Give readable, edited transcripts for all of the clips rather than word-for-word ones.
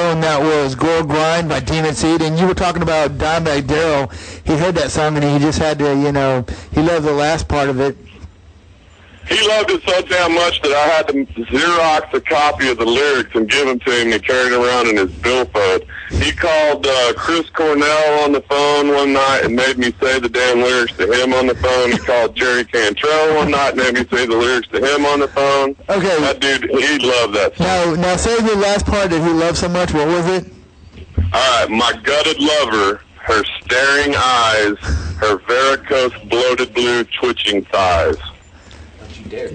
song that was Gold Grind by Demonseed, and you were talking about Dimebag Darrell. He heard that song, and he just had to, he loved the last part of it. He loved it so damn much that I had to Xerox a copy of the lyrics and give them to him and carry it around in his billfold. He called Chris Cornell on the phone one night and made me say the damn lyrics to him on the phone. He called Jerry Cantrell one night and made me say the lyrics to him on the phone. Okay. That dude, he loved that song. Now say the last part that he loved so much. What was it? All right, my gutted lover, her staring eyes, her varicose, bloated blue, twitching thighs.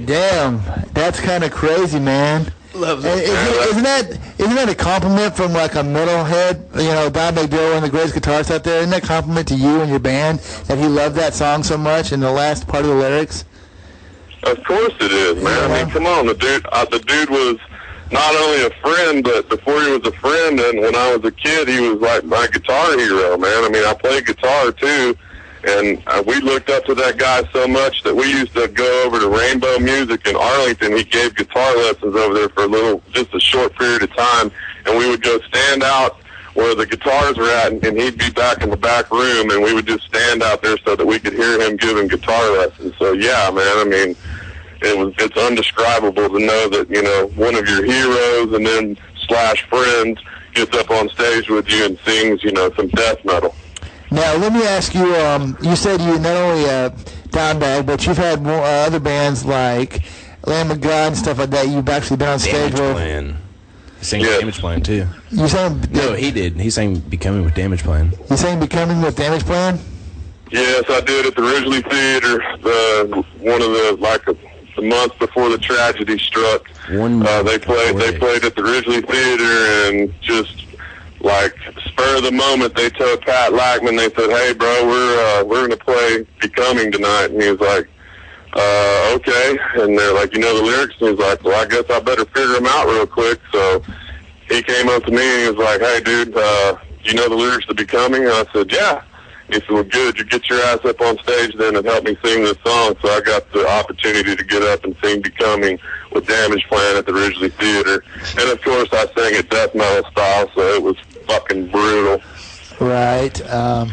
Damn, that's kind of crazy, man. Loves it. Isn't that a compliment from like a metalhead? Dimebag Darrell, one of the greatest guitarists out there. Isn't that a compliment to you and your band that he loved that song so much and the last part of the lyrics? Of course it is, man. I mean, come on, the dude was not only a friend, but before he was a friend, and when I was a kid, he was like my guitar hero, man. I mean, I played guitar too. And we looked up to that guy so much that we used to go over to Rainbow Music in Arlington. He gave guitar lessons over there for just a short period of time. And we would go stand out where the guitars were at, and he'd be back in the back room, and we would just stand out there so that we could hear him giving guitar lessons. So, yeah, man, I mean, it's undescribable to know that, one of your heroes and then / friends gets up on stage with you and sings, some death metal. Now, let me ask you, you said you not only Dimebag, but you've had more other bands like Lamb of God and stuff like that you've actually been on stage with. Plan. He sang Damage Plan, too. You sang? No, he did. He sang Becoming with Damage Plan. You sang Becoming with Damage Plan? Yes, I did at the Ridgely Theater, one of the month before the tragedy struck. They played at the Ridgely Theater, and just like spur of the moment, they told Pat Lackman, they said, "Hey, bro, we're going to play Becoming tonight." And he was like, "Okay." And they're like, "You know the lyrics?" And he's like, "Well, I guess I better figure them out real quick." So he came up to me and he was like, "Hey, dude, you know the lyrics to Becoming?" And I said, "Yeah." He said, "Well, good. You get your ass up on stage then and help me sing this song." So I got the opportunity to get up and sing Becoming with Damage Plan at the Ridgely Theater. And, of course, I sang it death metal style, so it was fucking brutal. Right. And,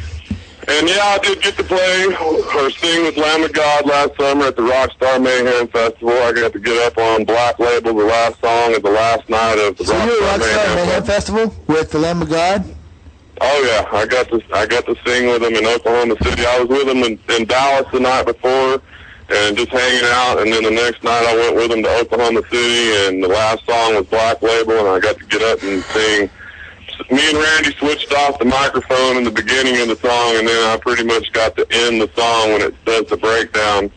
yeah, I did get to play or sing with Lamb of God last summer at the Rockstar Mayhem Festival. I got to get up on Black Label, the last song of the last night of the Rockstar Mayhem Festival with the Lamb of God? Oh yeah, I got to sing with them in Oklahoma City. I was with them in Dallas the night before, and just hanging out. And then the next night I went with them to Oklahoma City, and the last song was Black Label, and I got to get up and sing. Me and Randy switched off the microphone in the beginning of the song, and then I pretty much got to end the song when it does the breakdown.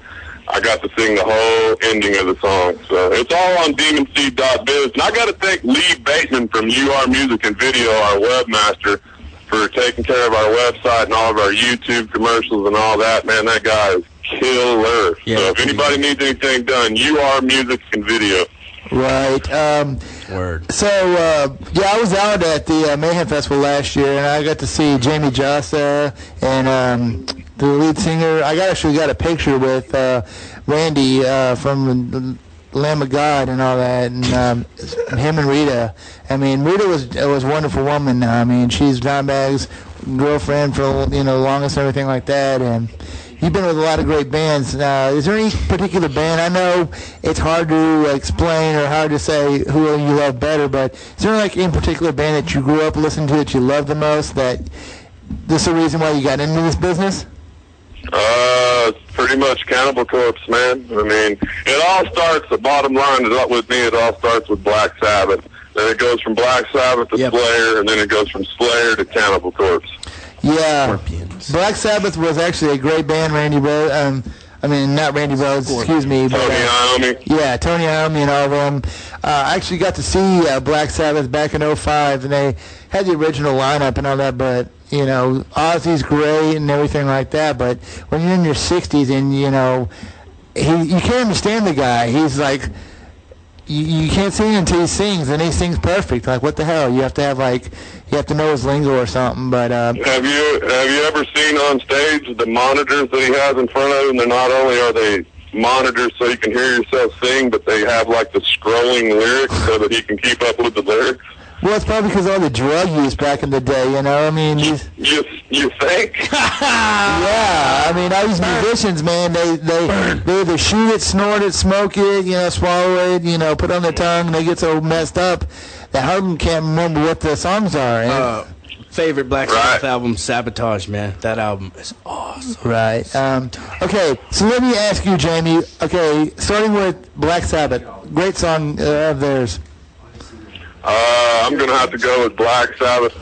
I got to sing the whole ending of the song. So it's all on Demonseed.biz. And I got to thank Lee Bateman from UR Music and Video, our webmaster, for taking care of our website and all of our YouTube commercials and all that. Man, that guy is killer. Yeah, so if anybody needs anything done, UR Music and Video. Right. Word. So, I was out at the Mayhem Festival last year, and I got to see Jamie Jossa and the lead singer. I actually got a picture with Randy from the Lamb of God and all that, and him and Rita. I mean, Rita was a wonderful woman. I mean, she's Dimebag's girlfriend for the longest and everything like that. And you've been with a lot of great bands. Is there any particular band? I know it's hard to explain or hard to say who you love better, but is there like any particular band that you grew up listening to that you love the most? That this is the reason why you got into this business? Pretty much Cannibal Corpse, man. I mean, it all starts, the bottom line is up with me, it all starts with Black Sabbath. Then it goes from Black Sabbath to Slayer, and then it goes from Slayer to Cannibal Corpse. Yeah. Black Sabbath was actually a great band, Randy Rhoads. I mean, not Randy Rhoads, excuse me. But, Tony Iommi. Yeah, Tony Iommi and all of them. I actually got to see Black Sabbath back in 2005, and they had the original lineup and all that, but, Ozzy's great and everything like that, but when you're in your 60s and, you can't understand the guy. He's like, you can't sing until he sings, and he sings perfect. Like, what the hell? You have to know his lingo or something, but... Have you ever seen on stage the monitors that he has in front of him? They're not only are they monitors so you can hear yourself sing, but they have, like, the scrolling lyrics so that he can keep up with the lyrics. Well, it's probably because of all the drug use back in the day, you know? I mean, you think? Yeah, I mean, all these musicians, man, they either shoot it, snort it, smoke it, you know, swallow it, you know, put it on their tongue, and they get so messed up that half of them can't remember what the songs are. Favorite Black Sabbath album, Sabotage, man. That album is awesome. Right. Okay, so let me ask you, Jamie. Okay, starting with Black Sabbath, great song of theirs. I'm going to have to go with Black Sabbath,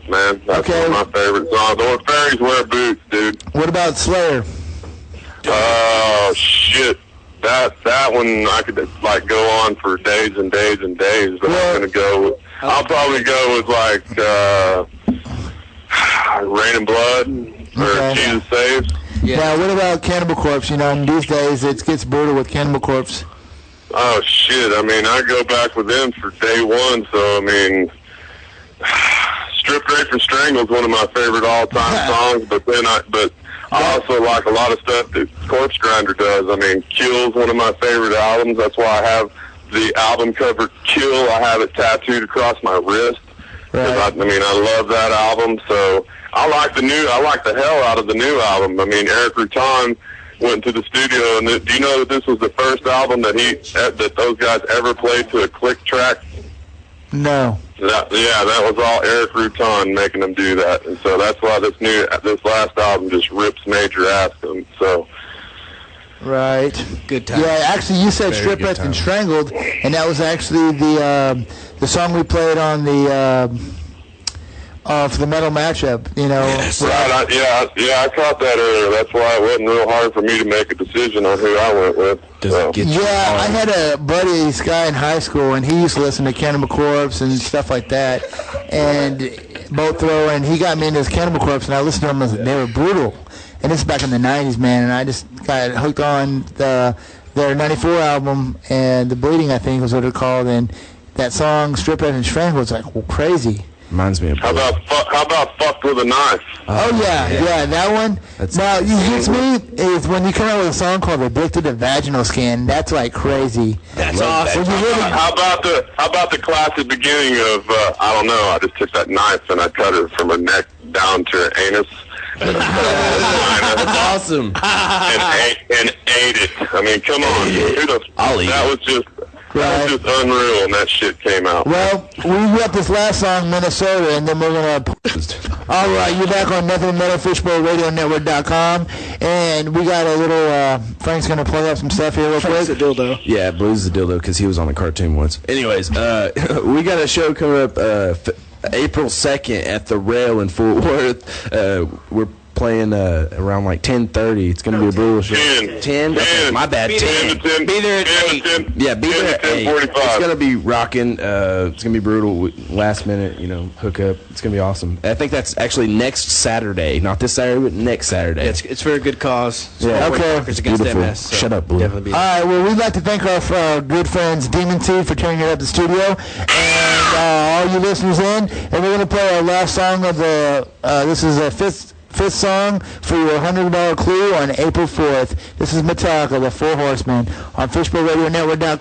man. That's one of my favorite songs. Or Fairies Wear Boots, dude. What about Slayer? Oh, shit. That one, I could, like, go on for days and days and days, but I'm going to go with, I'll probably go with, like, Rain and Blood, or Jesus Saves. Yeah. Now, what about Cannibal Corpse? You know, in these days, it gets brutal with Cannibal Corpse. Oh, shit. I mean, I go back with them for day one, so, I mean, Strip Rape and Strangle is one of my favorite all-time songs, but I also like a lot of stuff that Corpse Grinder does. I mean, Kill's one of my favorite albums. That's why I have the album cover Kill. I have it tattooed across my wrist. Right. I love that album, so I like the hell out of the new album. I mean, Eric Rutan went to the studio, and do you know that this was the first album that those guys ever played to a click track? No. That was all Eric Rutan making them do that, and so that's why this last album just rips major ass. So. Right. Good time. Yeah, actually, you said Strip Wrecked and Strangled, and that was actually the song we played on the for the metal matchup. You know. Yes. Right. I caught that earlier. That's why it wasn't real hard for me to make a decision on who I went with. Yeah, I had a buddy, this guy in high school, and he used to listen to Cannibal Corpse and stuff like that, and and he got me into his Cannibal Corpse, and I listened to them, and they were brutal. And this is back in the 90s, man, and I just got hooked on their 94 album, and The Bleeding, I think was what it called, and that song, Strip Wrecked and Strangled, was like, well, crazy. Reminds me of... How about Fucked with a Knife? Oh, yeah, that one. Now, you hits me is when you come out with a song called Addicted to Vaginal Skin. That's like crazy. That's awesome. How about the classic beginning of, I don't know, I just took that knife and I cut her from her neck down to her anus. That's awesome. And ate it. I mean, come on. I'll eat that was just unreal, and that shit came out. Well, we got this last song, Minnesota, and then we're going to... All right, you're back on Nothing Metal, FishbowlRadioNetwork.com, and we got a little... Frank's going to play up some stuff here real quick. Frank's a dildo. Yeah, Blue's the dildo, because he was on a cartoon once. Anyways, we got a show coming up April 2nd at the Rail in Fort Worth. We're playing around like 10:30. It's going to be a brutal show. 10? Okay, my bad. 10. Be there at 8. Yeah, be there at 8. It's going to be rocking. It's going to be brutal. Last minute, hook up. It's going to be awesome. I think that's actually next Saturday. Not this Saturday, but next Saturday. It's for a good cause. Yeah, okay. Against MS, so shut up, Blue. All right, well, we'd like to thank our good friends Demonseed for turning it up the studio, and all you listeners in. And we're going to play our last song of the, this is a fifth song for your $100 clue on April 4th. This is Metallica, the Four Horsemen, on FishbowlRadioNetwork.com.